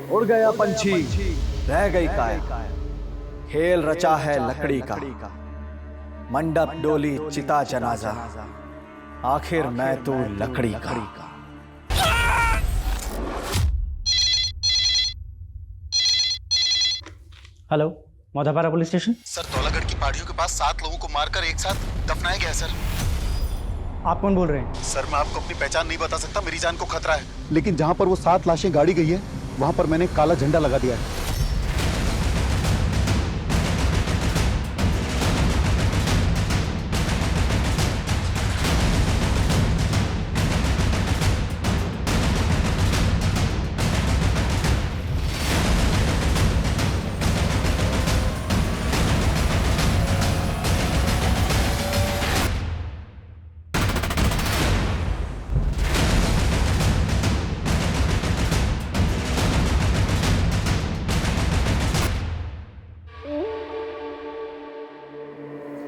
उड़ गया पंछी, रह गई काया। खेल रचा है लकड़ी का, मंडप डोली चिता जनाजा, आखिर मैं तो लकड़ी का। Hello, Maudhapara police station. Sir, Dhaulagarh की पहाड़ियों के पास 7 लोगों को मारकर एक साथ दफनाया गया है सर। आप कौन बोल रहे हैं? सर, मैं आपको अपनी पहचान नहीं बता सकता, मेरी जान को खतरा है। लेकिन जहाँ पर वो 7 लाशें गाड़ी गई है, वहाँ पर मैंने काला झंडा लगा दिया है।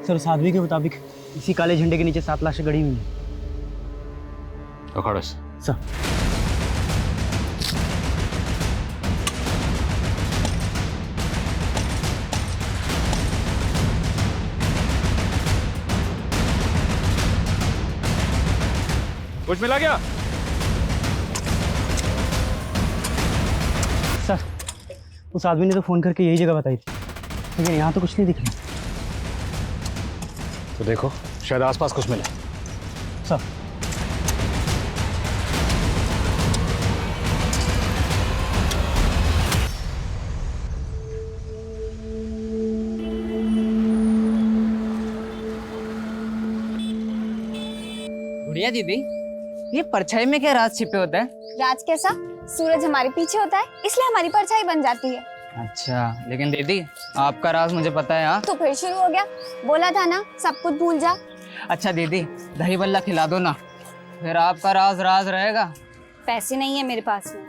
सर, उस आदमी के मुताबिक इसी काले झंडे के नीचे 7 लाशें गड़ी हुई हैं। अखाड़ा सर। कुछ मिला क्या? सर, उस आदमी ने तो फोन करके यही जगह बताई थी, लेकिन यहाँ तो कुछ नहीं दिख रहा। तो देखो, शायद आसपास कुछ मिले। सर। गुड़िया दीदी, ये परछाई में क्या राज छिपे होता है? राज कैसा? सूरज हमारे पीछे होता है, इसलिए हमारी परछाई बन जाती है। अच्छा, लेकिन दीदी आपका राज मुझे पता है। हाँ, तो फिर शुरू हो गया? बोला था ना सब कुछ भूल जा। अच्छा दीदी, दही बल्ला खिला दो ना, फिर आपका राज राज रहेगा। पैसे नहीं है मेरे पास में।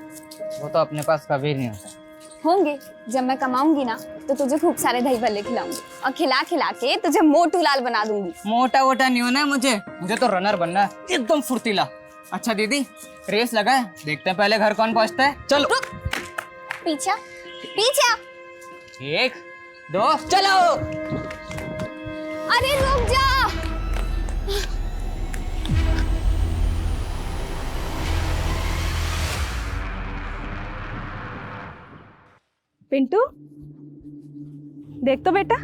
वो तो अपने पास कभी नहीं होता। होंगे, जब मैं कमाऊंगी ना तो तुझे खूब सारे दही भल्ले खिलाऊंगी और खिला खिला के तुझे मोटू लाल बना दूंगी। मोटा वोटा नहीं होना है मुझे तो रनर बनना है, एकदम फुर्तीला। अच्छा दीदी, रेस लगा है, देखते हैं पहले घर कौन पहुंचता है। चलो। पीछा पीछा। 1 2 चलो। अरे रुक जा। पिंटू, देख तो बेटा,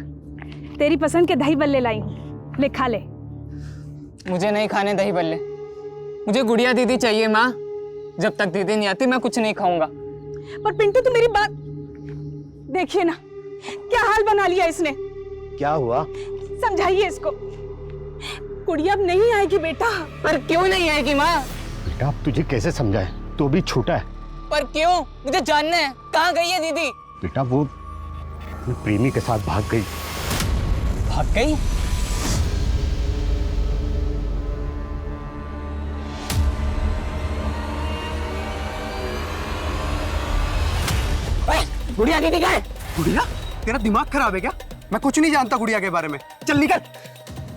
तेरी पसंद के दही बल्ले लाई हूँ, ले खा ले। मुझे नहीं खाने दही बल्ले, मुझे गुड़िया दीदी चाहिए माँ। जब तक दीदी नहीं आती मैं कुछ नहीं खाऊंगा। पर पिंटू, तो मेरी बात देखिए ना, क्या हाल बना लिया इसने। क्या हुआ? समझाइए इसको। गुड़िया अब नहीं आएगी बेटा। पर क्यों नहीं आएगी माँ? बेटा, अब तुझे कैसे समझाए, तो भी छोटा है। पर क्यों? मुझे जानना है, कहाँ गई है दीदी? बेटा, वो अपने प्रेमी के साथ भाग गई। भाग गई? गुड़िया दीदी कहाँ है? गुड़िया? तेरा दिमाग खराब है क्या? मैं कुछ नहीं जानता गुड़िया के बारे में। चल निकल।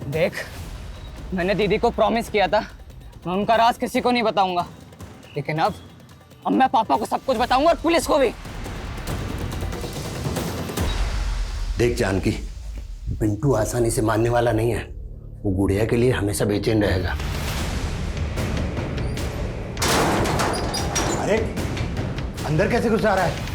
देख, मैंने दीदी को प्रॉमिस किया था मैं उनका राज किसी को नहीं बताऊंगा, लेकिन अब मैं पापा को सब कुछ बताऊंगा और पुलिस को भी। देख जानकी, पिंटू आसानी से मानने वाला नहीं है। वो गुड़िया के लिए हमेशा बेचैन रहेगा। अरे अंदर कैसे घुस आ रहा है?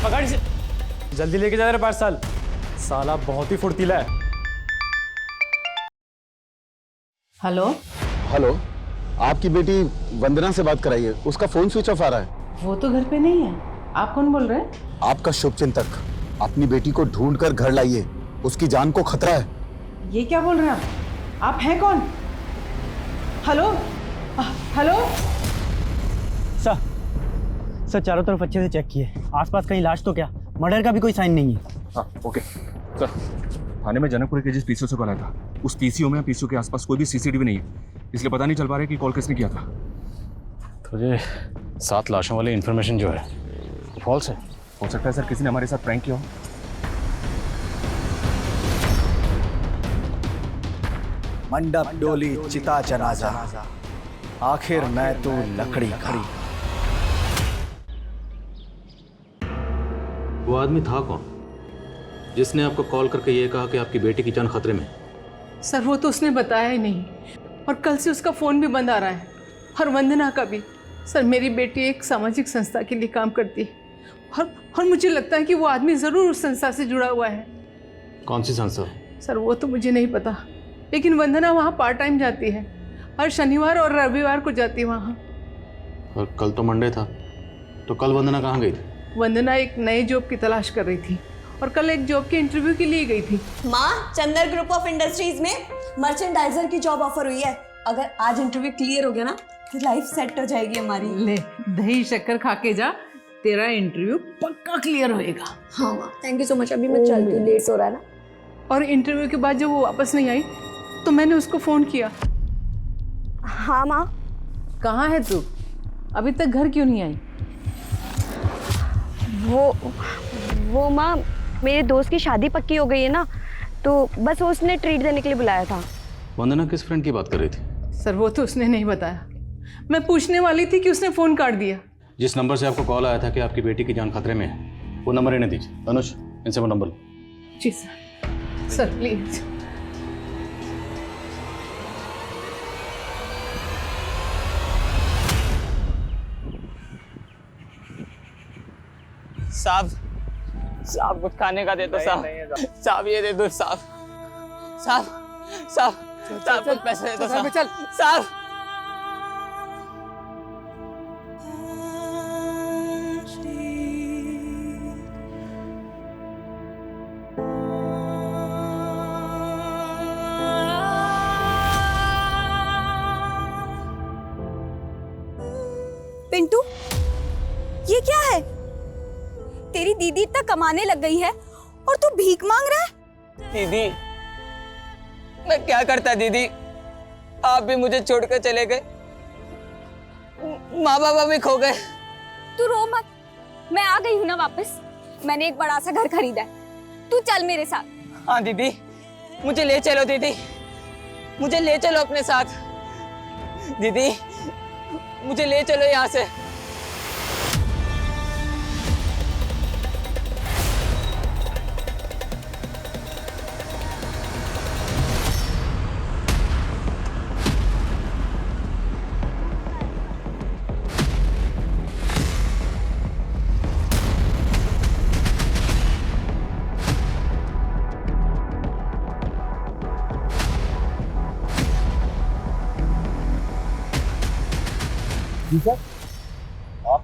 पकड़ से जल्दी लेके जा रहे पार्सल, साला बहुत ही फुर्तीला है। हेलो हेलो, आपकी बेटी वंदना से बात कराइए, उसका फोन स्विच ऑफ आ रहा है। वो तो घर पे नहीं है। आप कौन बोल रहे हैं? आपका शुभचिंतक। अपनी बेटी को ढूंढ कर घर लाइए, उसकी जान को खतरा है। ये क्या बोल रहे हैं आप हैं कौन? हेलो हेलो सर चारों तरफ अच्छे से चेक किए, आसपास कहीं लाश तो क्या, मर्डर का भी कोई साइन नहीं है। हाँ ओके सर, थाने में जनकपुर के जिस पीसीओ से कॉल आया था उस पीसीओ में पीसीओ के आसपास कोई भी सीसीटीवी नहीं है, इसलिए पता नहीं चल पा रहा है कि कॉल किसने किया था। तो ये 7 लाशों वाली इन्फॉर्मेशन जो है फॉल्स है। हो सकता है सर किसी ने हमारे साथ प्रैंक किया हो। मंडप डोली चिता जनाजा, आखिर मैं तू लकड़ी का। वो आदमी था कौन जिसने आपको कॉल करके ये कहा कि आपकी बेटी की जान खतरे में? सर वो तो उसने बताया ही नहीं, और कल से उसका फ़ोन भी बंद आ रहा है, और वंदना का भी। सर मेरी बेटी एक सामाजिक संस्था के लिए काम करती है, और मुझे लगता है कि वो आदमी ज़रूर उस संस्था से जुड़ा हुआ है। कौन सी संस्था? सर वो तो मुझे नहीं पता, लेकिन वंदना वहाँ पार्ट टाइम जाती है, हर शनिवार और रविवार को जाती है वहाँ। और कल तो मंडे था, तो कल वंदना कहाँ गई थी? वंदना एक नए जॉब की तलाश कर रही थी, और कल एक जॉब के इंटरव्यू के लिए गई थी। माँ, चंदर ग्रुप ऑफ इंडस्ट्रीज में मर्चेंडाइजर की जॉब ऑफर हुई है। अगर आज इंटरव्यू क्लियर हो गया ना तो लाइफ सेट हो जाएगी हमारी। ले दही शक्कर खा के जा, तेरा इंटरव्यू पक्का क्लियर होएगा। हाँ माँ, थैंक यू सो मच। अभी मैं चलती हूँ, लेट हो रहा है ना। और इंटरव्यू के बाद जब वो वापस नहीं आई तो मैंने उसको फ़ोन किया। हाँ माँ। कहाँ है तू? अभी तक घर क्यों नहीं आई? वो माँ, मेरे दोस्त की शादी पक्की हो गई है ना, तो बस उसने ट्रीट देने के लिए बुलाया था। वंदना किस फ्रेंड की बात कर रही थी? सर वो तो उसने नहीं बताया, मैं पूछने वाली थी कि उसने फ़ोन काट दिया। जिस नंबर से आपको कॉल आया था कि आपकी बेटी की जान खतरे में है, वो नंबर इन्हें दीजिए। अनुज, इनसे वो नंबर लो। जी सर। Sir please. साहब कुछ खाने का दे दो साहब। साहब ये दे दो साहब। साहब कुछ पैसे दे दो साहब। साहब पिंटू, ये क्या है? तेरी दीदी इतना कमाने लग गई है और तू भीख मांग रहा है? दीदी, मैं क्या करता दीदी, आप भी मुझे छोड़कर चले गए, माँ बाबा भी खो गए। तू रो मत, मैं आ गई हूँ ना वापस। मैंने एक बड़ा सा घर खरीदा है, तू चल मेरे साथ। हाँ दीदी, मुझे ले चलो दीदी, मुझे ले चलो अपने साथ। दीदी मुझे ले चलो यहाँ से। जी सर। आप?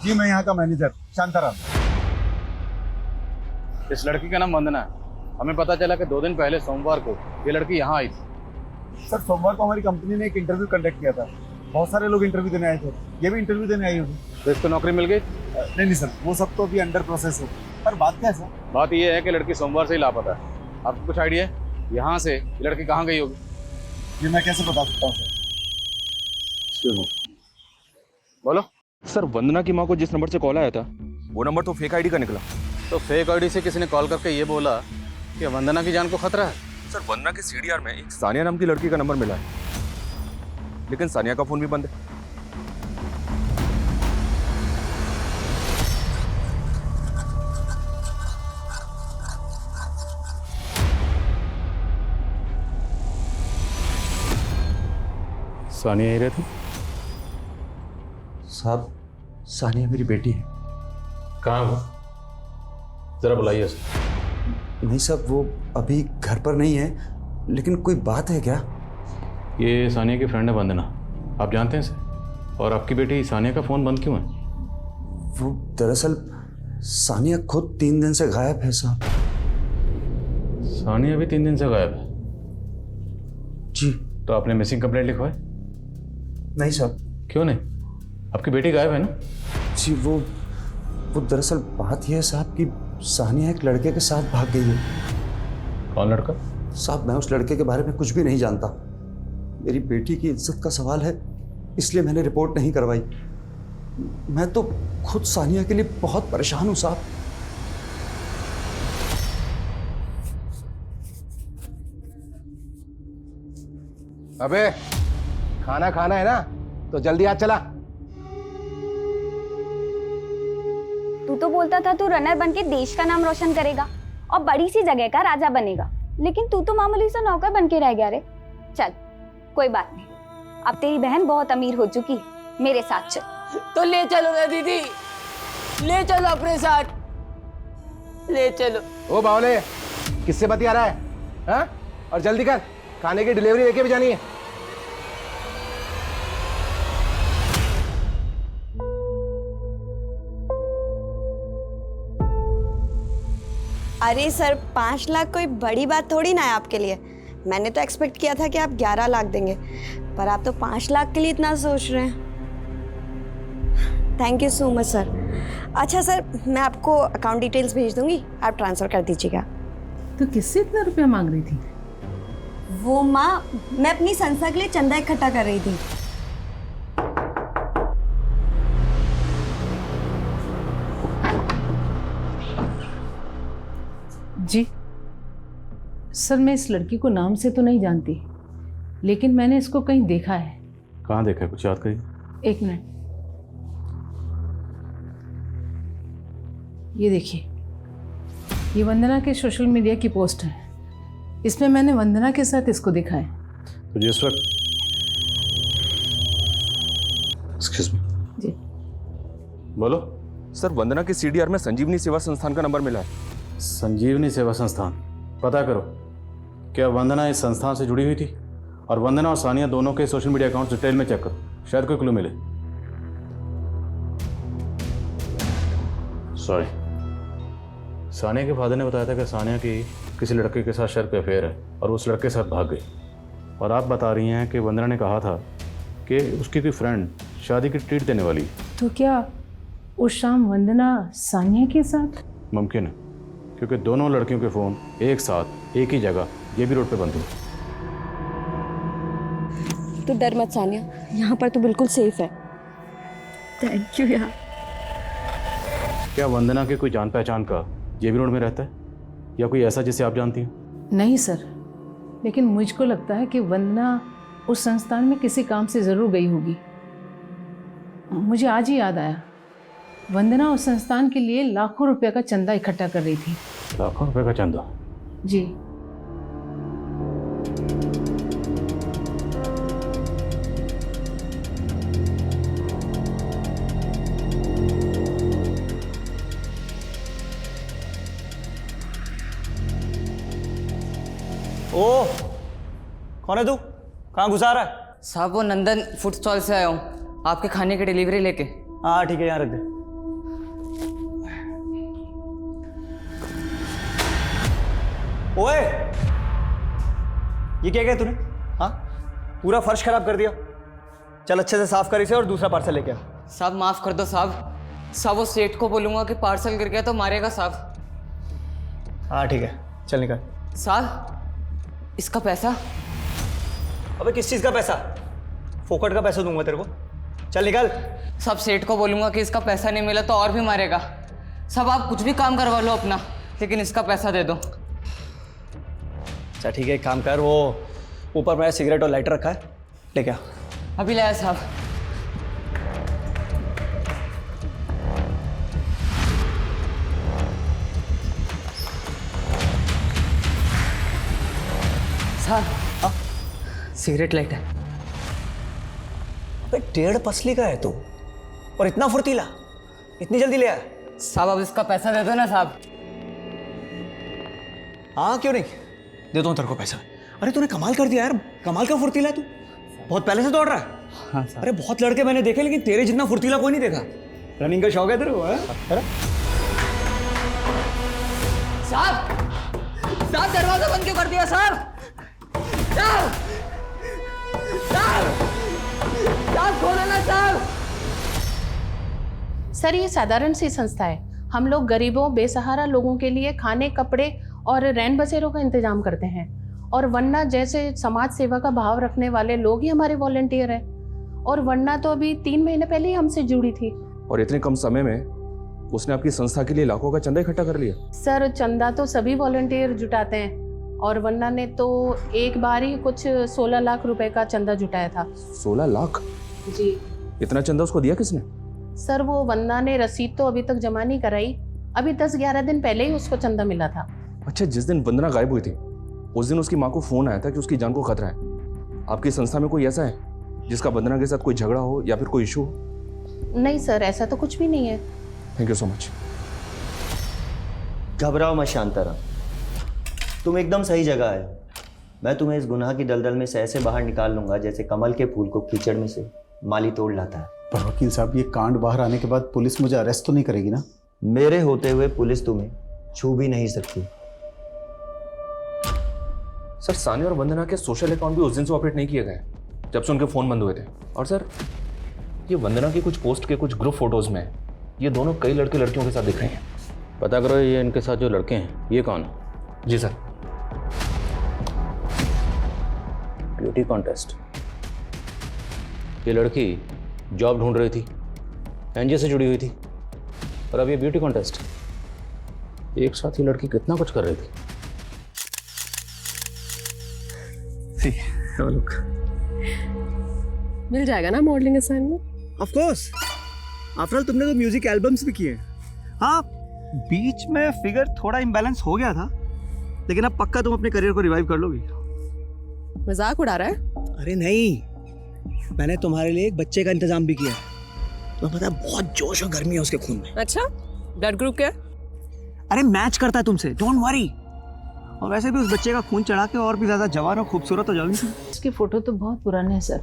जी मैं यहाँ का मैनेजर शांताराम। इस लड़की का नाम वंदना है। हमें पता चला कि 2 दिन पहले सोमवार को ये लड़की यहाँ आई थी। सर सोमवार को हमारी कंपनी ने एक इंटरव्यू कंडक्ट किया था, बहुत सारे लोग इंटरव्यू देने आए थे, ये भी इंटरव्यू देने आई होगी। तो इसको नौकरी मिल गई? नहीं सर, वो सब तो अभी अंडर प्रोसेस है। पर बात क्या है सर? बात ये है कि लड़की सोमवार से ही लापता है। आपको कुछ आइडिया है यहाँ से ये लड़की कहाँ गई होगी? ये मैं कैसे बता सकता हूँ सर? बोलो। सर वंदना की माँ को जिस नंबर से कॉल आया था वो नंबर तो फेक आईडी का निकला। तो फेक आईडी से किसी ने कॉल करके ये बोला कि वंदना की जान को खतरा है। सर वंदना के सीडीआर में एक सानिया नाम की लड़की का नंबर मिला है, लेकिन सानिया का फोन भी बंद है। सानिया ही रहती? साहब सानिया मेरी बेटी है। कहाँ वो? जरा बुलाइए उसे। नहीं साहब, वो अभी घर पर नहीं है, लेकिन कोई बात है क्या? ये सानिया की फ्रेंड है वंदना, आप जानते हैं इसे? और आपकी बेटी सानिया का फ़ोन बंद क्यों है? वो दरअसल सानिया खुद 3 दिन से गायब है साहब। सानिया भी 3 दिन से गायब है? जी। तो आपने मिसिंग कंप्लेंट लिखवाई? नहीं साहब। क्यों नहीं? आपकी बेटी गायब है ना? जी वो दरअसल बात यह है साहब कि सानिया एक लड़के के साथ भाग गई है। कौन लड़का? साहब मैं उस लड़के के बारे में कुछ भी नहीं जानता। मेरी बेटी की इज्जत का सवाल है, इसलिए मैंने रिपोर्ट नहीं करवाई। मैं तो खुद सानिया के लिए बहुत परेशान हूं साहब। अबे खाना खाना है ना, तो जल्दी आ चला। तू तो बोलता था तू रनर बन के देश का नाम रोशन करेगा और बड़ी सी जगह का राजा बनेगा, लेकिन तू तो मामूली सा नौकर बन के रह गया रे। चल कोई बात नहीं, अब तेरी बहन बहुत अमीर हो चुकी है, मेरे साथ चल। तो ले चलो ना दीदी, ले चलो अपने साथ, ले चलो। ओ बावले, किससे बतिया रहा है? हाँ? और जल्दी कर, खाने की डिलीवरी लेके भी जानी है। अरे सर 5 लाख कोई बड़ी बात थोड़ी ना है आपके लिए। मैंने तो एक्सपेक्ट किया था कि आप 11 लाख देंगे, पर आप तो 5 लाख के लिए इतना सोच रहे हैं। Thank you so much sir. अच्छा सर, मैं आपको अकाउंट डिटेल्स भेज दूंगी, आप ट्रांसफ़र कर दीजिएगा। तो किससे इतना रुपया मांग रही थी? वो माँ, मैं अपनी संस्था के लिए चंदा इकट्ठा कर रही थी। जी सर, मैं इस लड़की को नाम से तो नहीं जानती, लेकिन मैंने इसको कहीं देखा है। कहाँ देखा है, कुछ याद करिए। 1 मिनट, ये देखिए, ये वंदना के सोशल मीडिया की पोस्ट है। इसमें मैंने वंदना के साथ इसको देखा है। तो जिस वक्त एक्सक्यूज मी जी बोलो। सर वंदना के सीडीआर में संजीवनी सेवा संस्थान का नंबर मिला है। संजीवनी सेवा संस्थान, पता करो क्या वंदना इस संस्थान से जुड़ी हुई थी? और वंदना और सानिया दोनों के सोशल मीडिया अकाउंट डिटेल में चेक करो, शायद कोई क्लू मिले। सॉरी, सानिया के फादर ने बताया था कि सानिया की किसी लड़के के साथ शर्त पे अफेयर है और उस लड़के के साथ भाग गई। और आप बता रही हैं कि वंदना ने कहा था कि उसकी कोई फ्रेंड शादी की ट्रीट देने वाली। तो क्या उस शाम वंदना सानिया के साथ? मुमकिन है, क्योंकि दोनों लड़कियों के फ़ोन एक साथ एक ही जगह ये भी रोड पे बंद हुए। तो डर मत सानिया, यहाँ पर तो बिल्कुल सेफ है। थैंक यू यार। क्या वंदना के कोई जान पहचान का जेबी रोड में रहता है या कोई ऐसा जिसे आप जानती हैं? नहीं सर, लेकिन मुझको लगता है कि वंदना उस संस्थान में किसी काम से ज़रूर गई होगी। मुझे आज ही याद आया, वंदना उस संस्थान के लिए लाखों रुपए का चंदा इकट्ठा कर रही थी। लाखों रुपए का चंदा? जी। ओ, कौन है तू? कहाँ घुसा रहा है? साहब वो नंदन फूड स्टॉल से आया हूँ, आपके खाने की डिलीवरी लेके। हाँ ठीक है, यहाँ रख दे। ओए, ये क्या किया तूने? हाँ, पूरा फर्श खराब कर दिया। चल अच्छे से साफ कर इसे और दूसरा पार्सल लेके आ। साहब माफ कर दो साहब, साहब वो सेठ को बोलूंगा कि पार्सल गिर गया तो मारेगा साहब। हाँ ठीक है, चल निकल। साहब इसका पैसा? अबे किस चीज़ का पैसा? फोकट का पैसा दूंगा तेरे को, चल निकल। साहब सेठ को बोलूंगा कि इसका पैसा नहीं मिला तो और भी मारेगा। साहब आप कुछ भी काम करवा लो अपना, लेकिन इसका पैसा दे दो। अच्छा ठीक है, एक काम कर, वो ऊपर मेरा सिगरेट और लाइटर रखा है, लेके आ। अभी लाया साहब। साहब सिगरेट लाइटर। अबे 1.5 पसली का है तू, और इतना फुर्तीला, इतनी जल्दी ले आया? साहब अब इसका पैसा दे दो ना साहब। हाँ क्यों नहीं, दे दो तेरे को पैसा। अरे तूने कमाल कर दिया यार, कमाल का फुर्तीला है तू, बहुत पहले से दौड़ रहा है। हाँ साहब। अरे बहुत लड़के मैंने देखे, लेकिन तेरे जितना फुर्तीला कोई नहीं देखा। रनिंग का शौक है तेरे को? साहब साहब दरवाजा बंद क्यों कर दिया साहब? साहब साहब साहब खोलो ना साहब। सर ये साधारण सी संस्था है। हम लोग गरीबों बेसहारा लोगों के लिए खाने कपड़े और रैन बसेरों का इंतजाम करते हैं, और वरना जैसे समाज सेवा का भाव रखने वाले लोग ही हमारे वॉलंटियर हैं। और वरना तो अभी 3 महीने पहले ही हमसे जुड़ी थी। और इतने कम समय में उसने आपकी संस्था के लिए लाखों का चंदा इकट्ठा कर लिया। सर चंदा तो सभी वॉलंटियर जुटाते हैं, और वरना ने तो एक बार ही कुछ 16 लाख रुपए का चंदा जुटाया था। 16 लाख? जी। इतना चंदा उसको दिया किसने? सर वो वंदना ने रसीद तो अभी तक जमा नहीं कराई। अभी 10-11 दिन पहले ही उसको चंदा मिला था। अच्छा, जिस दिन वंदना गायब हुई थी उस दिन उसकी माँ को फोन आया था कि उसकी जान को खतरा है। आपकी संस्था में कोई ऐसा है जिसका वंदना के साथ कोई झगड़ा हो या फिर कोई इशू हो? नहीं सर, ऐसा तो कुछ भी नहीं है। Thank you so much. घबराओ मत शांताराम, तुम एकदम सही जगह आए हो। मैं तुम्हें इस गुनाह की दलदल में से ऐसे बाहर निकाल लूंगा जैसे कमल के फूल को कीचड़ में से माली तोड़ लाता है। पर वकील साहब, ये कांड बाहर आने के बाद पुलिस मुझे अरेस्ट तो नहीं करेगी ना? मेरे होते हुए पुलिस तुम्हें छू भी नहीं सकती। सर, सानिया और वंदना के सोशल अकाउंट भी उस दिन से ऑपरेट नहीं किए गए जब से उनके फोन बंद हुए थे। और सर, ये वंदना की कुछ पोस्ट के कुछ ग्रुप फोटोज में ये दोनों कई लड़के लड़कियों के साथ दिख रहे हैं। पता करो ये इनके साथ जो लड़के हैं ये कौन है? जी सर। Beauty contest. ये लड़की जॉब ढूंढ रही थी, एनजीओ से जुड़ी हुई थी, और अब ये ब्यूटी कॉन्टेस्ट। एक साथ ही लड़की कितना कुछ कर रही थी। मिल जाएगा ना modelling assignment? Of course, after all तुमने तो म्यूजिक एल्बम्स भी किए। हाँ, बीच में फिगर थोड़ा इम्बैलेंस हो गया था, लेकिन अब पक्का तुम अपने करियर को रिवाइव कर लोगी। मजाक उड़ा रहा है? अरे नहीं, मैंने तुम्हारे लिए एक बच्चे का इंतजाम भी किया। तुम्हें पता है बहुत जोश और गर्मी है उसके खून में। अच्छा, ब्लड ग्रुप क्या? अरे मैच करता है तुमसे, डोंट वरी। और वैसे भी उस बच्चे का खून चढ़ा के और भी ज्यादा जवान और खूबसूरत हो जाओगी। इसकी फोटो तो बहुत पुराने हैं सर।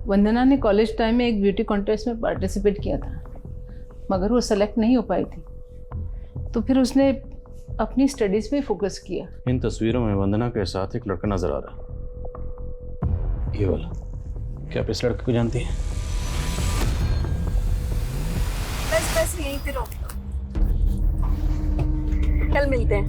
वंदना ने कॉलेज टाइम में एक ब्यूटी कॉन्टेस्ट में पार्टिसिपेट किया था, मगर वो सेलेक्ट नहीं हो पाई थी, तो फिर उसने अपनी स्टडीज पे फोकस किया। इन तस्वीरों में वंदना के साथ एक लड़का नजर आ रहा है, ये वाला। क्या आप इस लड़के को जानती हैं? बस यहीं पे रोक लो, कल मिलते हैं।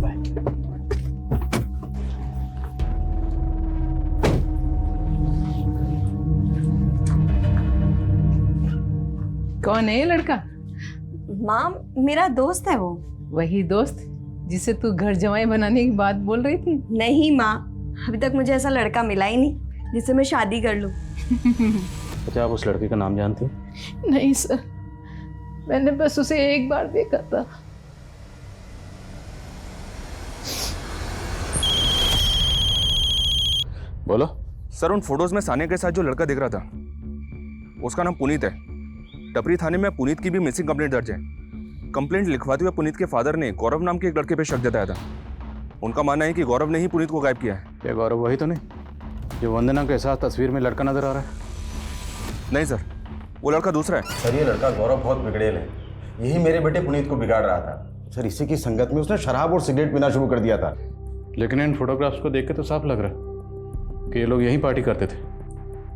कौन है ये लड़का? माँ, मेरा दोस्त है वो। वही दोस्त जिसे तू घर जमाई बनाने की बात बोल रही थी? नहीं माँ, अभी तक मुझे ऐसा लड़का मिला ही नहीं जिससे मैं शादी कर लूँ। अच्छा, आप उस लड़के का नाम जानती हैं? नहीं सर, मैंने बस उसे एक बार देखा था। बोलो। सर, उन फोटोज में सानिया के साथ जो लड़का दिख रहा था उसका नाम पुनीत है। टपरी थाने में पुनीत की भी मिसिंग कंप्लेंट दर्ज है। कंप्लेंट लिखवाते हुए पुनीत के फादर ने गौरव नाम के एक लड़के पे शक जताया था। उनका मानना है कि गौरव ने ही पुनीत को गायब किया है। क्या गौरव वही तो नहीं जो वंदना के साथ तस्वीर में लड़का नजर आ रहा है? नहीं सर, वो लड़का दूसरा है। सर, ये लड़का गौरव बहुत बिगड़ेल है। यही मेरे बेटे पुनीत को बिगाड़ रहा था। सर, इसी की संगत में उसने शराब और सिगरेट पीना शुरू कर दिया था। लेकिन इन फोटोग्राफ्स को देख के तो साफ लग रहा है कि ये लोग यहीं पार्टी करते थे,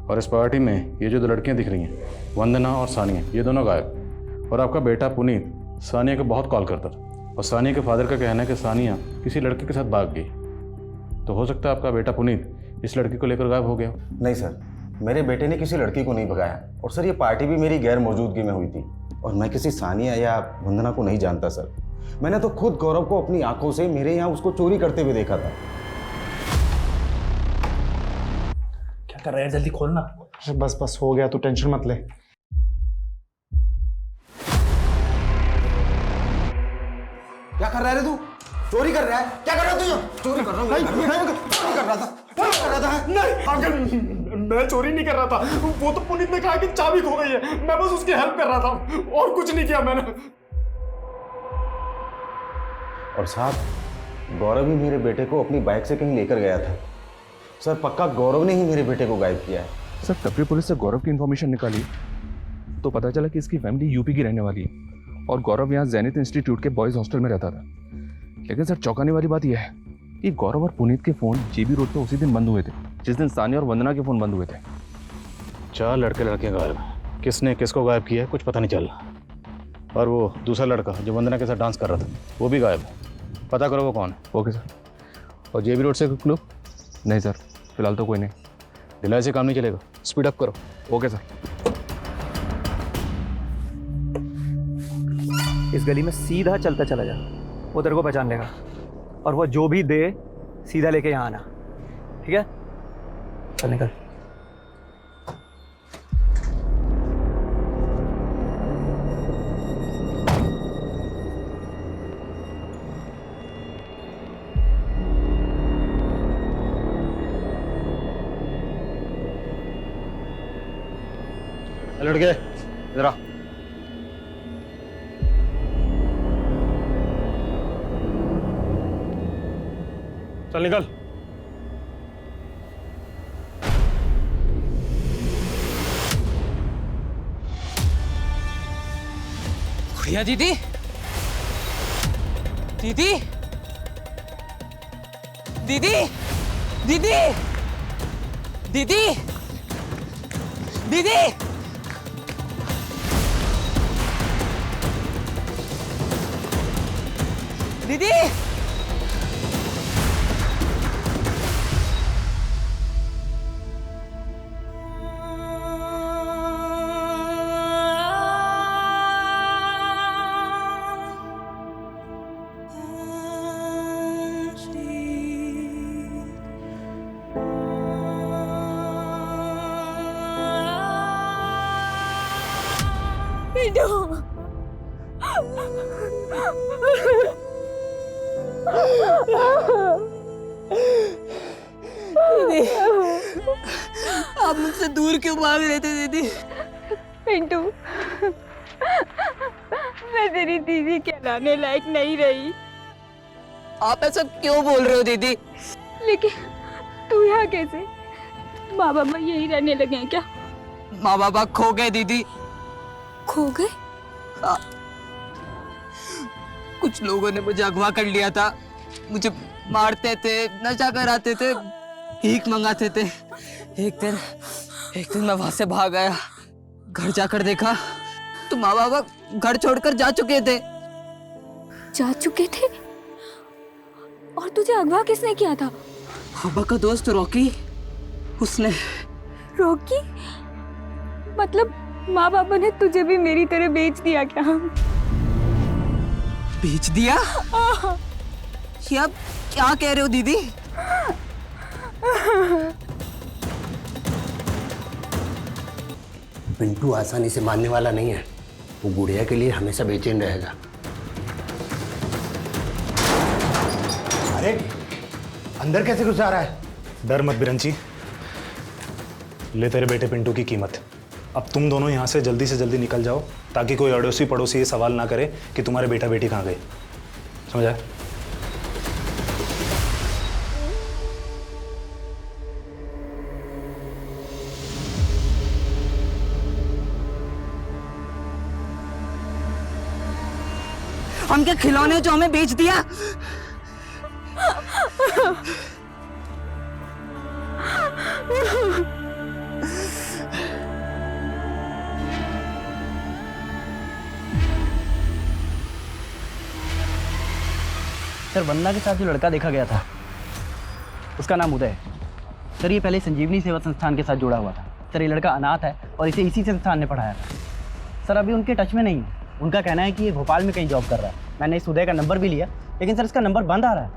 और इस पार्टी में ये जो दो लड़कियां दिख रही हैं, वंदना और सानिया, ये दोनों गायब। और आपका बेटा पुनीत सानिया को बहुत कॉल करता था, और सानिया के फादर का कहना है कि सानिया किसी लड़के के साथ भाग गई। तो हो सकता है आपका बेटा पुनीत इस लड़की को लेकर गायब हो गया। नहीं सर, मेरे बेटे ने किसी लड़की को नहीं भगाया। और सर, ये पार्टी भी मेरी गैर मौजूदगी में हुई थी, और मैं किसी सानिया या वंदना को नहीं जानता सर। मैंने तो खुद गौरव को अपनी आंखों से मेरे यहाँ उसको चोरी करते हुए देखा था। क्या कर रहा है? जल्दी खोलना। बस बस हो गया, तू टेंशन मत ले। क्या कर रहा है तू? चोरी कर रहा है? क्या कर रहा है तू? चोरी कर रहा हूँ। चोरी कर रहा था। नहीं अंकल, मैं चोरी नहीं कर रहा था। वो तो पुनीत ने कहा कि चाबी खो गई है, मैं बस उसकी हेल्प कर रहा था, और कुछ नहीं किया मैंने। और साहब, गौरव ही मेरे बेटे को अपनी बाइक से कहीं लेकर गया था। सर, पक्का गौरव ने ही मेरे बेटे को गायब किया है। सर, टपरी पुलिस से गौरव की इन्फॉर्मेशन निकाली तो पता चला कि इसकी फैमिली यूपी की रहने वाली है, और गौरव यहाँ जैनित इंस्टीट्यूट के बॉयज़ हॉस्टल में रहता था। लेकिन सर चौंकाने वाली बात यह है कि गौरव और पुनीत के फोन जेबी रोड पे उसी दिन बंद हुए थे जिस दिन सानिया और वंदना के फोन बंद हुए थे। 4 लड़के लड़कियां गायब हैं। किसने किसको गायब किया है कुछ पता नहीं चल रहा। और वो दूसरा लड़का जो वंदना के साथ डांस कर रहा था वो भी गायब है। पता करो वो कौन है। Okay sir. और जेबी रोड से कोई क्लू? नहीं सर, फिलहाल तो कोई नहीं। ढिलाई से काम नहीं चलेगा, स्पीड अप करो। Okay sir. इस गली में सीधा चलता चला जा, वो तेरे को पहचान लेगा और वो जो भी दे सीधा लेके यहाँ आना, ठीक है? चल निकल। लड़के इधर आ। चल निकल। गुड़िया दीदी, दीदी, दीदी, दीदी, दीदी, दीदी, दीदी, दीदी, आप मुझसे दूर क्यों भाग रहे थे दीदी? पिंटू, मैं तेरी दीदी कहलाने लायक नहीं रही। आप ऐसा क्यों बोल रहे हो दीदी? लेकिन तू यहाँ कैसे? माँ बाबा यही रहने लगे हैं क्या? माँ बाबा खो गए दीदी। खो गए? कुछ लोगों ने मुझे अगवा कर लिया था। मुझे मारते थे, नशा कराते थे, भीख मंगाते थे। एक दिन मैं वहां से भाग आया। घर जाकर देखा तो माँ बाबा घर छोड़कर जा चुके थे। जा चुके थे? और तुझे अगवा किसने किया था? पापा का दोस्त रॉकी, उसने। रॉकी? मतलब माँ बाबा ने तुझे भी मेरी तरह बेच दिया क्या? बेच दिया? ये आप क्या कह रहे हो दीदी? पिंटू आसानी से मानने वाला नहीं है। वो गुड़िया के लिए हमेशा बेचैन रहेगा। अरे अंदर कैसे घुस जा रहा है? डर मत बिरंची, ले तेरे बेटे पिंटू की कीमत। अब तुम दोनों यहाँ से जल्दी निकल जाओ ताकि कोई अड़ोसी पड़ोसी ये सवाल ना करे कि तुम्हारे बेटा बेटी कहाँ गए। समझा? हमके खिलौने जो हमें बेच दिया। सर, वंदना के साथ जो लड़का देखा गया था उसका नाम उदय है। सर, ये पहले संजीवनी सेवा संस्थान के साथ जुड़ा हुआ था। सर, ये लड़का अनाथ है और इसे इसी संस्थान ने पढ़ाया था। सर, अभी उनके टच में नहीं है। उनका कहना है कि ये भोपाल में कहीं जॉब कर रहा है। मैंने इस उदय का नंबर भी लिया, लेकिन सर इसका नंबर बंद आ रहा है।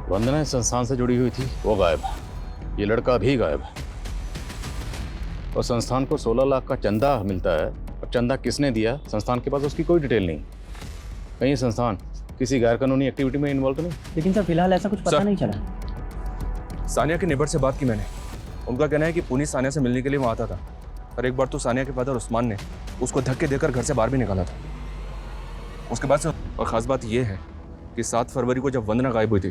वंदना इस संस्थान से जुड़ी हुई थी, वो गायब है। ये लड़का भी गायब है। और संस्थान को 16 लाख का चंदा मिलता है, और चंदा किसने दिया संस्थान के पास उसकी कोई डिटेल नहीं। कहीं ये संस्थान किसी गैर कानूनी एक्टिविटी में इन्वॉल्व तो नहीं? लेकिन सर फिलहाल ऐसा कुछ पता नहीं चला। सानिया के नेबर से बात की मैंने। उनका कहना है कि पुनीत सानिया से मिलने के लिए वहाँ आता था, और एक बार तो सानिया के फादर उस्मान ने उसको धक्के देकर घर से बाहर भी निकाला था। उसके बाद से और ख़ास बात यह है कि 7 फरवरी को जब वंदना गायब हुई थी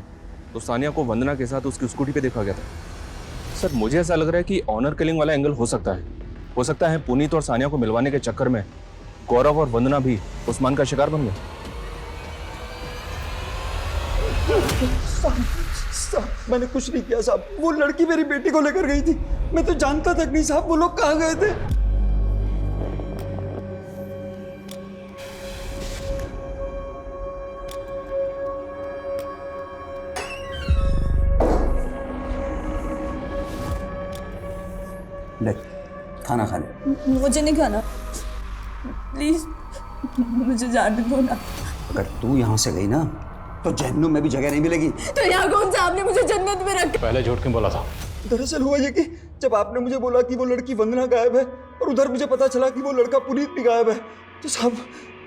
तो सानिया को वंदना के साथ उसकी स्कूटी पे देखा गया था। सर, मुझे ऐसा लग रहा है कि ऑनर किलिंग वाला एंगल हो सकता है। हो सकता है पुनीत और सानिया को मिलवाने के चक्कर में गौरव और वंदना भी उस्मान का शिकार बन गए। साहब मैंने कुछ नहीं किया साहब, वो लड़की मेरी बेटी को लेकर गई थी, मैं तो जानता तक नहीं साहब वो लोग कहाँ गए थे। ले खाना खा ले। मुझे नहीं खाना, प्लीज मुझे जाने दो ना। अगर तू यहाँ से गई ना तो जहन्नुम में भी जगह नहीं मिलेगी। तो यहाँ कौन सा आपने मुझे जन्नत में रखा? पहले झूठ क्यों बोला था? दरअसल हुआ ये कि जब आपने मुझे बोला कि वो लड़की वंदना गायब है और उधर मुझे पता चला कि वो लड़का पुनीत भी गायब है, तो साहब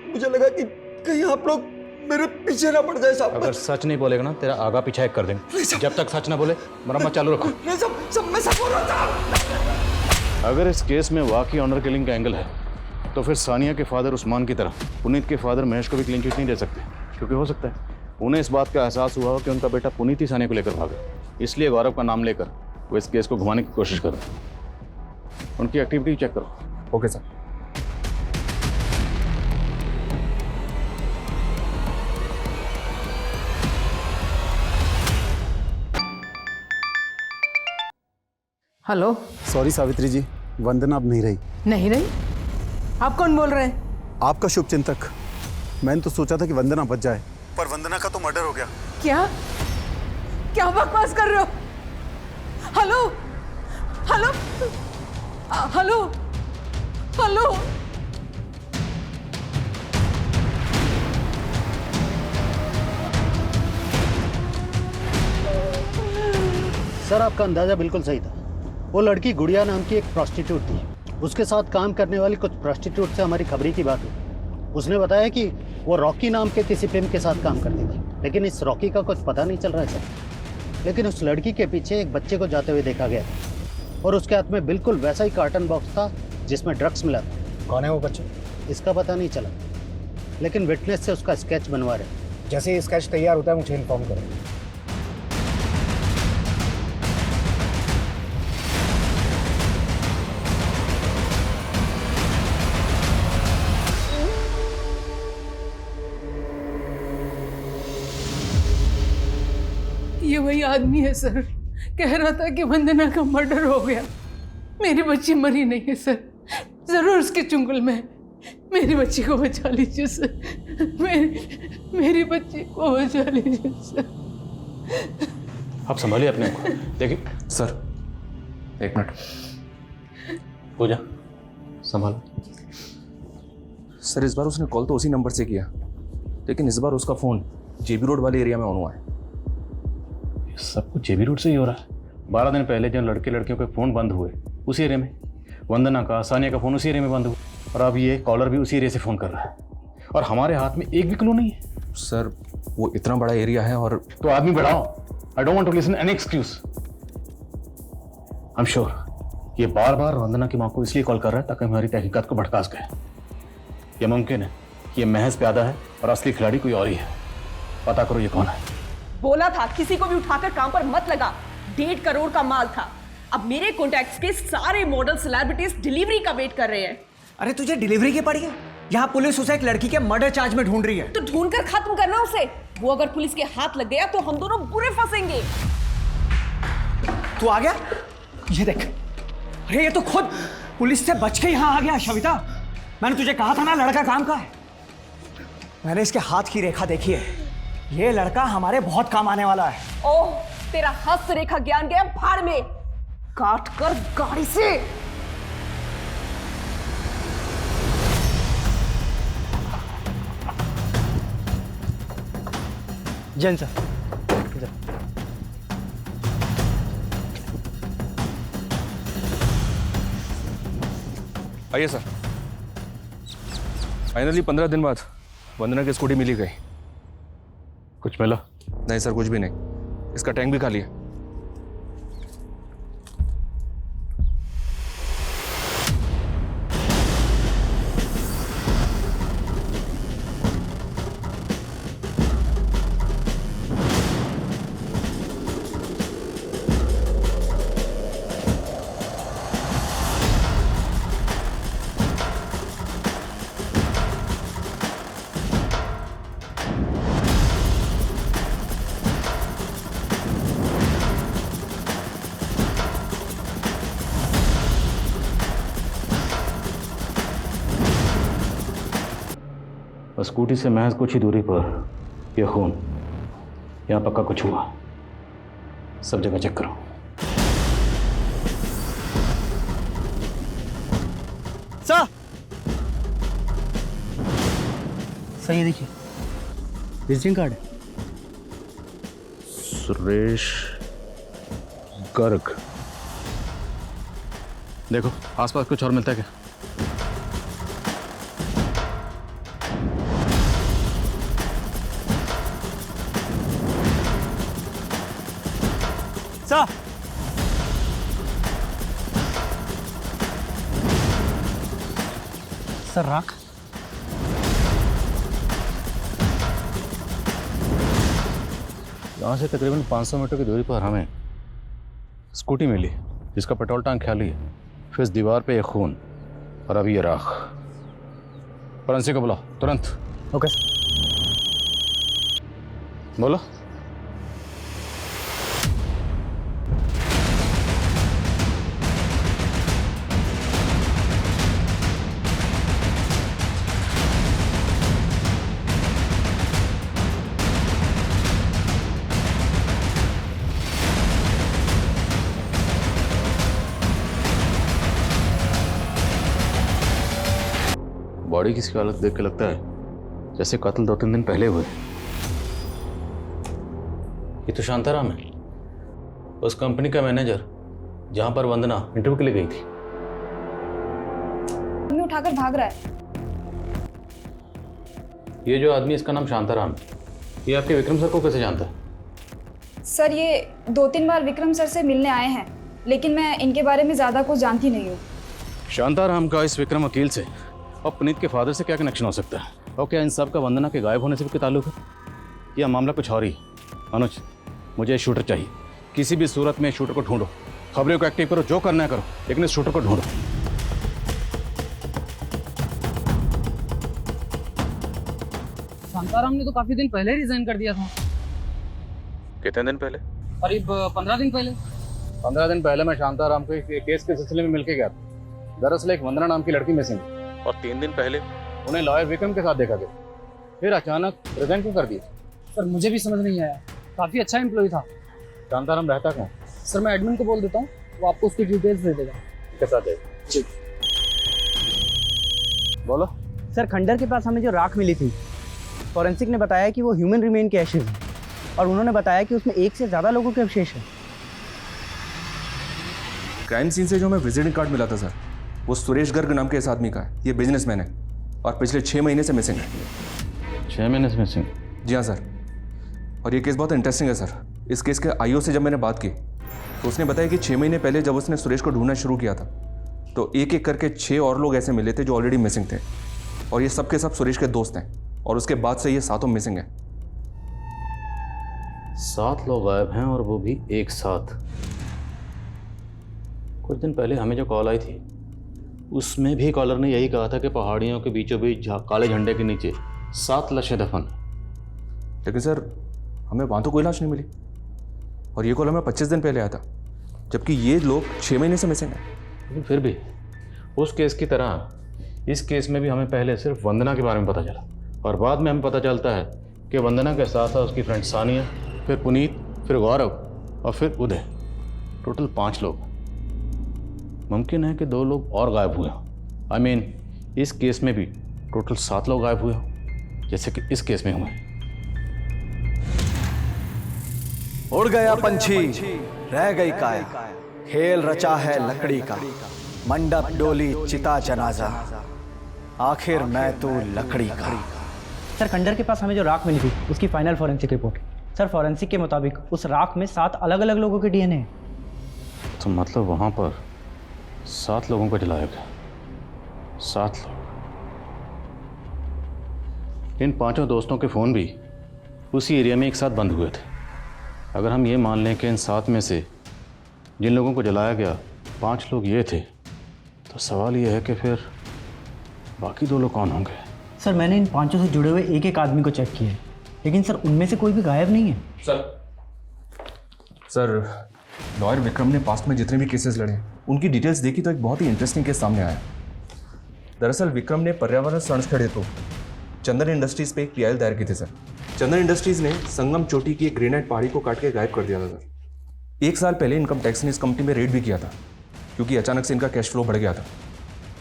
मुझे लगा कि कहीं आप लोग मेरे पीछे ना पड़ जाए साहब। अगर सच नहीं बोलेगा ना तेरा आगा पीछा एक कर देंगे। जब तक सच ना बोले मरम्मत चालू रखो। मैं सब बोल रहा था। अगर इस केस में वाकई ऑनर किलिंग का एंगल है तो फिर सानिया के फादर उस्मान की तरह पुनीत के फादर महेश को भी क्लीन चिट नहीं दे सकते, क्योंकि हो सकता है उन्हें इस बात का एहसास हुआ कि उनका बेटा पुनीत ही सानिया को लेकर भागा, इसलिए गौरव का नाम लेकर वो इस केस को घुमाने की कोशिश कर रहे हैं। उनकी एक्टिविटी चेक करो। Okay sir. Hello. Sorry Savitri ji, Vandana अब नहीं रही। नहीं रही? आप कौन बोल रहे हैं? आपका शुभचिंतक। मैंने तो सोचा था कि वंदना बच जाए, पर वंदना का तो मर्डर हो गया। क्या क्या बकवास कर रहे हो? Hello hello hello hello. Sir आपका अंदाजा बिल्कुल सही था। वो लड़की गुड़िया नाम की एक प्रोस्टिट्यूट थी। उसके साथ काम करने वाली कुछ प्रोस्टिट्यूट से हमारी खबरी की बात हुई। उसने बताया कि वो रॉकी नाम के किसी प्रेम के साथ काम करती थी, लेकिन इस रॉकी का कुछ पता नहीं चल रहा है सर। लेकिन उस लड़की के पीछे एक बच्चे को जाते हुए देखा गया था और उसके हाथ में बिल्कुल वैसा ही कार्टन बॉक्स था जिसमें ड्रग्स मिला था। कौन है वो बच्चा? इसका पता नहीं चला, लेकिन विटनेस से उसका स्केच बनवा रहे। जैसे ही स्केच तैयार होता है मुझे इन्फॉर्म करो। ये वही आदमी है सर, कह रहा था कि वंदना का मर्डर हो गया। मेरी बच्ची मरी नहीं है सर, जरूर उसके चुंगल में है। मेरी बच्ची को बचा लीजिए सर, मेरी बच्ची को बचा लीजिए सर। आप संभालिए अपने को। देखिए सर, एक मिनट। पूजा संभालो। सर इस बार उसने कॉल तो उसी नंबर से किया, लेकिन इस बार उसका फ़ोन जेबी रोड वाले एरिया में ऑन हुआ है। सब कुछ जेबी रोड से ही हो रहा है। 12 दिन पहले जब लड़के लड़कियों के फ़ोन बंद हुए उसी एरिया में, वंदना का सानिया का फ़ोन उसी एरिया में बंद हुआ, और अब ये कॉलर भी उसी एरिया से फ़ोन कर रहा है, और हमारे हाथ में एक भी क्लू नहीं है। सर वो इतना बड़ा एरिया है और तो आदमी बढ़ाओ। I don't want to listen any excuse. I am sure ये बार बार वंदना की माँ को इसलिए कॉल कर रहा है ताकि हमारी तहकीकात को भड़का सके। यह मुमकिन है कि ये महज प्यादा है और असली खिलाड़ी कोई और ही है। पता करो ये कौन है। बोला था किसी को भी उठाकर काम पर मत लगा। 1.5 करोड़ का माल था। अब मेरे कॉन्टैक्ट्स के सारे मॉडल सेलिब्रिटीज डिलीवरी का वेट कर रहे हैं। अरे तुझे डिलीवरी की पड़ी है? यहाँ पुलिस उसे एक लड़की के मर्डर चार्ज में ढूंढ रही है। तो ढूंढ कर खत्म करना उसे। वो अगर पुलिस के हाथ लग गया तो हम दोनों बुरे फंसेंगे। तू आ गया? ये देख, अरे ये तो खुद पुलिस से बच के यहाँ आ गया। शविता, मैंने तुझे कहा था ना लड़का काम का है। मैंने इसके हाथ की रेखा देखी है, ये लड़का हमारे बहुत काम आने वाला है। ओह, तेरा हस्त रेखा ज्ञान गया भाड़ में। काट कर गाड़ी से। जैन सर, आइए सर। फाइनली 15 दिन बाद वंदना की स्कूटी मिली गई। कुछ मिला? नहीं सर, कुछ भी नहीं। इसका टैंक भी खाली है। और स्कूटी से महज कुछ ही दूरी पर यह खून, यहाँ पक्का कुछ हुआ। सब जगह चेक करो। सर सर ये देखिए विजिटिंग कार्ड है। सुरेश गर्ग। देखो आसपास कुछ और मिलता है क्या? सर सर राख। यहाँ से तकरीबन 500 मीटर की दूरी पर हमें स्कूटी मिली जिसका पेट्रोल टैंक खाली है। फिर इस दीवार पे ये खून और अभी ये राख। फॉरेंसिक को बुलाओ तुरंत। ओके बोलो। बॉडी की हालत देख के लगता है जैसे कत्ल 2-3 दिन पहले हुए। ये तो शांताराम है, उस कंपनी का मैनेजर जहां पर वंदना इंटरव्यू के लिए गई थी। उठाकर भाग रहा है। ये जो आदमी, इसका नाम शांताराम है, ये आपके विक्रम सर को कैसे जानता है? सर ये 2-3 बार विक्रम सर से मिलने आए हैं, लेकिन मैं इनके बारे में ज़्यादा कुछ जानती नहीं हूँ। शांताराम का इस विक्रम वकील से और पुनीत के फादर से क्या कनेक्शन हो सकता है? और क्या इन सब का वंदना के गायब होने से भी ताल्लुक है? यह मामला कुछ और ही। अनुज, मुझे शूटर चाहिए। किसी भी सूरत में शूटर को ढूंढो, खबरों को एक्टिव करो, जो करना है करो, लेकिन इस शूटर को ढूंढो। शांताराम ने तो काफी दिन पहले रिजाइन कर दिया था। कितने दिन पहले? करीब 15 दिन पहले। 15 दिन पहले मैं शांताराम को एक केस के सिलसिले में मिलके गया था। दरअसल एक वंदना नाम की लड़की मिसिंग, और 3 दिन पहले उन्हें लॉयर विक्रम के साथ देखा गया। फिर अचानक रिजाइन क्यों कर दिया? सर मुझे भी समझ नहीं आया, काफी अच्छा एम्प्लॉय था। शांताराम रहता कहाँ? सर मैं एडमिन को बोल देता हूँ, वो आपको उसकी डिटेल्स दे देगा। के साथ जी बोलो। सर खंडर के पास हमें जो राख मिली थी, फॉरेंसिक ने बताया कि वो ह्यूमन रिमेन के एशेज हैं, और उन्होंने बताया कि उसमें 1 से ज़्यादा लोगों के अवशेष हैं। क्राइम सीन से जो हमें विजिटिंग कार्ड मिला था सर, वो सुरेश गर्ग नाम के इस आदमी का है। ये बिजनेसमैन है और पिछले 6 महीने से मिसिंग है। 6 महीने से मिसिंग? जी हाँ सर। और ये केस बहुत इंटरेस्टिंग है सर। इस केस के आईओ से जब मैंने बात की तो उसने बताया कि 6 महीने पहले जब उसने सुरेश को ढूंढना शुरू किया था तो एक एक करके 6 और लोग ऐसे मिले थे जो ऑलरेडी मिसिंग थे, और ये सब के सब सुरेश के दोस्त हैं। और उसके बाद से ये 7 मिसिंग हैं। 7 लोग गायब हैं, और वो भी एक साथ। कुछ दिन पहले हमें जो कॉल आई थी उसमें भी कॉलर ने यही कहा था कि पहाड़ियों के बीचों बीच काले झंडे के नीचे 7 लाशें दफन। लेकिन सर हमें वहाँ तो कोई लाश नहीं मिली, और ये कॉल हमें 25 दिन पहले आया था, जबकि ये लोग 6 महीने से मिसिंग हैं। लेकिन फिर भी उस केस की तरह इस केस में भी हमें पहले सिर्फ वंदना के बारे में पता चला, और बाद में हमें पता चलता है कि वंदना के साथ साथ उसकी फ्रेंड सानिया, फिर पुनीत, फिर गौरव और फिर उदय। टोटल 5 लोग। मुमकिन है कि 2 लोग और गायब हुए हों। आई मीन इस केस में भी टोटल 7 लोग गायब हुए हों, जैसे कि इस केस में हुए। उड़ गया पंछी रह गई काया, खेल रचा है लकड़ी का, मंडप डोली चिता जनाजा, आखिर मैं तो लकड़ी का। सर खंडर के पास हमें जो राख मिली थी उसकी final forensic report. Sir forensic के मुताबिक उस राख में 7 अलग अलग लोगों के डीएनए हैं। तो मतलब वहाँ पर 7 लोगों को जलाया गया। 7 लोग। इन 5 दोस्तों के फ़ोन भी उसी एरिया में एक साथ बंद हुए थे। अगर हम ये मान लें कि इन 7 में से जिन लोगों को जलाया गया 5 लोग ये थे, तो सवाल ये है कि फिर बाकी 2 लोग कौन होंगे? सर मैंने इन 5 से जुड़े हुए एक आदमी को चेक किया है, लेकिन सर उनमें से कोई भी गायब नहीं है। सर लॉयर विक्रम ने पास्ट में जितने भी केसेस लड़े उनकी डिटेल्स देखी तो एक बहुत ही इंटरेस्टिंग केस सामने आया। दरअसल विक्रम ने पर्यावरण संरक्षण हेतु चंदन इंडस्ट्रीज पे एक पीआईएल दायर की थी सर। चंदन इंडस्ट्रीज ने संगम चोटी की एक ग्रेनाइट पहाड़ी को काट के गायब कर दिया था सर। 1 साल पहले इनकम टैक्स ने इस कंपनी में रेड भी किया था, क्योंकि अचानक से इनका कैश फ्लो बढ़ गया था।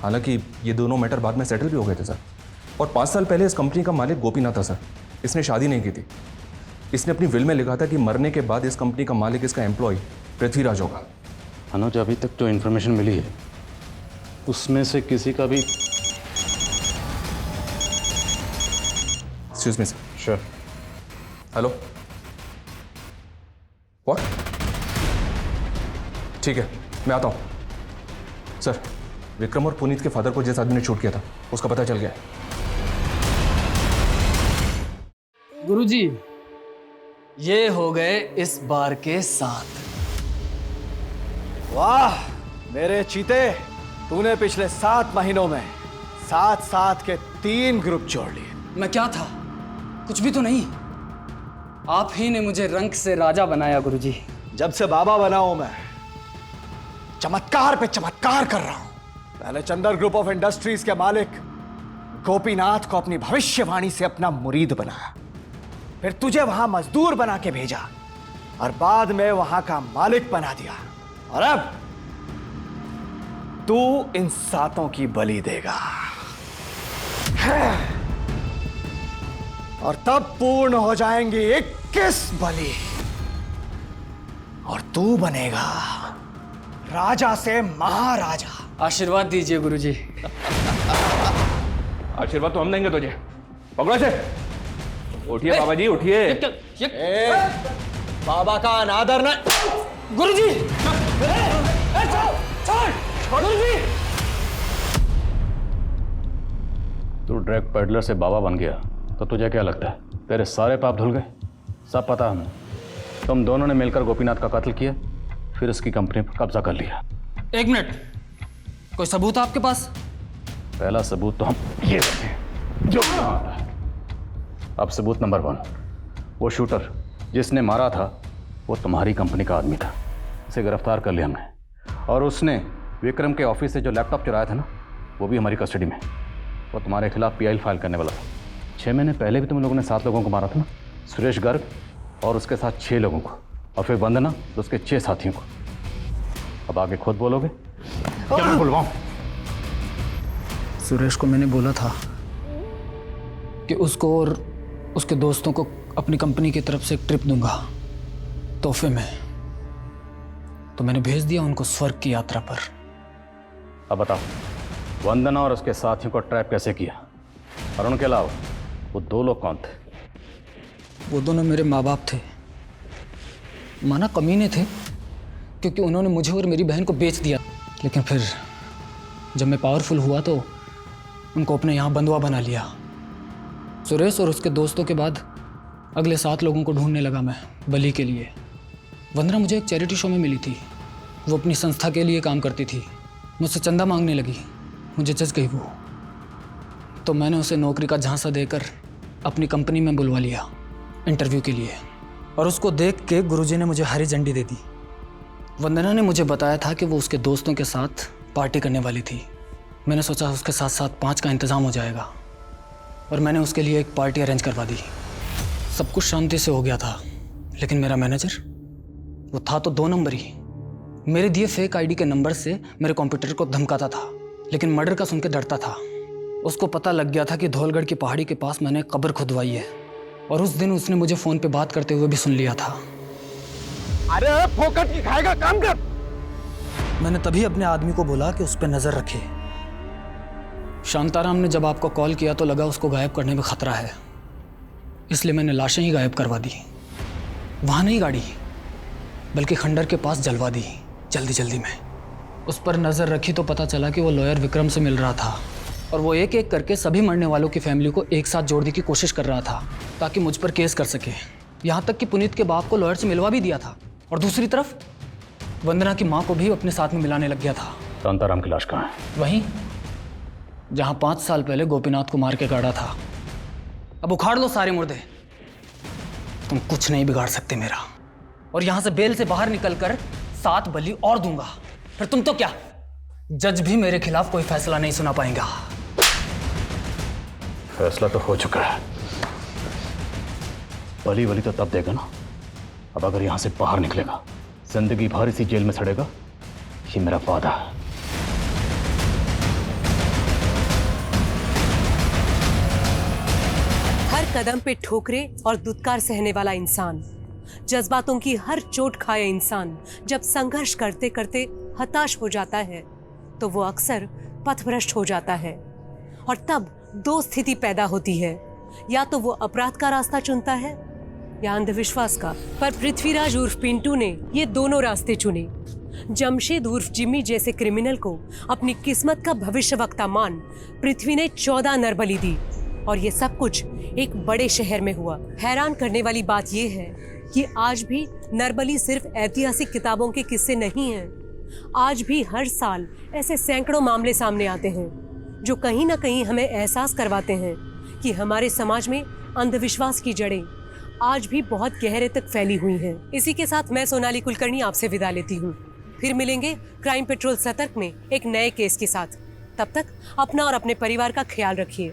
हालांकि ये दोनों मैटर बाद में सेटल भी हो गए थे सर। और 5 साल पहले इस कंपनी का मालिक गोपीनाथ था सर। इसने शादी नहीं की थी। इसने अपनी विल में लिखा था कि मरने के बाद इस कंपनी का मालिक इसका एम्प्लॉय पृथ्वीराज होगा। अनुज, अभी तक जो इन्फॉर्मेशन मिली है उसमें से किसी का भी excuse me sir. Sure. Hello, what? ठीक है, मैं आता हूँ। सर, विक्रम और पुनीत के फादर को जिस आदमी ने शूट किया था उसका पता चल गया है। गुरुजी, ये हो गए इस बार के 7। वाह मेरे चीते, तूने पिछले 7 महीनों में 7 के 3 ग्रुप जोड़ लिए। मैं क्या था? कुछ भी तो नहीं। आप ही ने मुझे रंक से राजा बनाया गुरुजी। जब से बाबा बना हूं मैं चमत्कार पे चमत्कार कर रहा हूं। पहले चंदन ग्रुप ऑफ इंडस्ट्रीज के मालिक गोपीनाथ को अपनी भविष्यवाणी से अपना मुरीद बनाया, फिर तुझे वहां मजदूर बना के भेजा और बाद में वहां का मालिक बना दिया, और अब तू इन 7 की बलि देगा। और तब पूर्ण हो जाएंगी 21 बलि और तू बनेगा राजा से महाराजा। आशीर्वाद दीजिए गुरुजी। आशीर्वाद तो हम देंगे तुझे। पकड़ो से। उठिए बाबा जी, उठिए। बाबा का अनादर न। गुरुजी, गुरुजी। तू ड्रग पेडलर से बाबा बन गया तो तुझे क्या लगता है तेरे सारे पाप धुल गए? सब पता हमें। तुम दोनों ने मिलकर गोपीनाथ का कत्ल किया, फिर उसकी कंपनी पर कब्जा कर लिया। 1 मिनट, कोई सबूत है आपके पास? पहला सबूत तो हम ये रखते हैं जो आता है। अब सबूत नंबर 1, वो शूटर जिसने मारा था वो तुम्हारी कंपनी का आदमी था। उसे गिरफ्तार कर लिया हमने, और उसने विक्रम के ऑफिस से जो लैपटॉप चुराया था ना, वो भी हमारी कस्टडी में। वो तुम्हारे खिलाफ पीआईएल फाइल करने वाला था। 6 महीने पहले भी तुम लोगों ने 7 लोगों को मारा था ना, सुरेश गर्ग और उसके साथ 6 लोगों को, और फिर वंदना तो उसके 6 साथियों को। अब आगे खुद बोलोगे क्या मैं बुलवाऊं? सुरेश को मैंने बोला था कि उसको और उसके दोस्तों को अपनी कंपनी की तरफ से एक ट्रिप दूंगा तोहफे में, तो मैंने भेज दिया उनको स्वर्ग की यात्रा पर। अब बताओ, वंदना और उसके साथियों को ट्रैप कैसे किया? और उनके अलावा वो 2 लोग कौन थे? वो दोनों मेरे माँ बाप थे। माना कमीने थे, क्योंकि उन्होंने मुझे और मेरी बहन को बेच दिया। लेकिन फिर जब मैं पावरफुल हुआ तो उनको अपने यहाँ बंधुआ बना लिया। सुरेश और उसके दोस्तों के बाद अगले 7 लोगों को ढूंढने लगा मैं बलि के लिए। वंदना मुझे एक चैरिटी शो में मिली थी। वो अपनी संस्था के लिए काम करती थी। मुझसे चंदा मांगने लगी, मुझे जज गई वो। तो मैंने उसे नौकरी का झांसा देकर अपनी कंपनी में बुलवा लिया इंटरव्यू के लिए, और उसको देख के गुरुजी ने मुझे हरी झंडी दे दी। वंदना ने मुझे बताया था कि वो उसके दोस्तों के साथ पार्टी करने वाली थी। मैंने सोचा उसके साथ साथ 5 का इंतज़ाम हो जाएगा, और मैंने उसके लिए एक पार्टी अरेंज करवा दी। सब कुछ शांति से हो गया था, लेकिन मेरा मैनेजर वो था तो 2 नंबर ही। मेरे दिए फेक आईडी के नंबर से मेरे कंप्यूटर को धमकाता था, लेकिन मर्डर का सुन के डरता था। उसको पता लग गया था कि धौलगढ़ की पहाड़ी के पास मैंने कब्र खुदवाई है, और उस दिन उसने मुझे फ़ोन पे बात करते हुए भी सुन लिया था। अरे फोकट की खाएगा, काम कर। मैंने तभी अपने आदमी को बोला कि उस पर नज़र रखे। शांताराम ने जब आपको कॉल किया तो लगा उसको गायब करने में खतरा है, इसलिए मैंने लाशें ही गायब करवा दी। वहाँ नहीं गाड़ी, बल्कि खंडर के पास जलवा दी जल्दी जल्दी में। उस पर नज़र रखी तो पता चला कि वो लॉयर विक्रम से मिल रहा था, और वो एक एक करके सभी मरने वालों की फैमिली को एक साथ जोड़ने की कोशिश कर रहा था ताकि मुझ पर केस कर सके। यहाँ तक कि पुनीत के बाप को लॉयर से मिलवा भी दिया था, और दूसरी तरफ वंदना की माँ को भी अपने साथ में मिलाने लग गया था। शांताराम की लाश कहाँ है? वहीं जहाँ 5 साल पहले गोपीनाथ को मार के गाड़ा था। अब उखाड़ लो सारे मुर्दे, तुम कुछ नहीं बिगाड़ सकते मेरा। और यहाँ से बेल से बाहर निकलकर 7 बलि और दूंगा, फिर तुम तो क्या, जज भी मेरे खिलाफ कोई फैसला नहीं सुना पाएगा। फैसला तो हो चुका है। बली वली तो तब देगा ना, अब अगर यहां से बाहर निकलेगा जिंदगी भर इसी जेल में सड़ेगा, ये मेरा वादा है। हर कदम पे ठोकरे और दुत्कार सहने वाला इंसान, जज्बातों की हर चोट खाए इंसान जब संघर्ष करते करते हताश हो जाता है तो वो अक्सर पथभ्रष्ट हो जाता है। और तब दो स्थिति पैदा होती है, या तो वो अपराध का रास्ता चुनता है या अंधविश्वास का। पर पृथ्वीराज उर्फ पिंटू ने ये दोनों रास्ते चुने। जमशेद उर्फ जिम्मी जैसे क्रिमिनल को अपनी किस्मत का भविष्यवक्ता मान पृथ्वी ने 14 नरबली दी, और ये सब कुछ एक बड़े शहर में हुआ। हैरान करने वाली बात यह है कि आज भी नरबली सिर्फ ऐतिहासिक किताबों के किस्से नहीं हैं। आज भी हर साल ऐसे सैकड़ों मामले सामने आते हैं जो कहीं ना कहीं हमें एहसास करवाते हैं कि हमारे समाज में अंधविश्वास की जड़ें आज भी बहुत गहरे तक फैली हुई हैं। इसी के साथ मैं सोनाली कुलकर्णी आपसे विदा लेती हूँ। फिर मिलेंगे क्राइम पेट्रोल सतर्क में एक नए केस के साथ। तब तक अपना और अपने परिवार का ख्याल रखिए।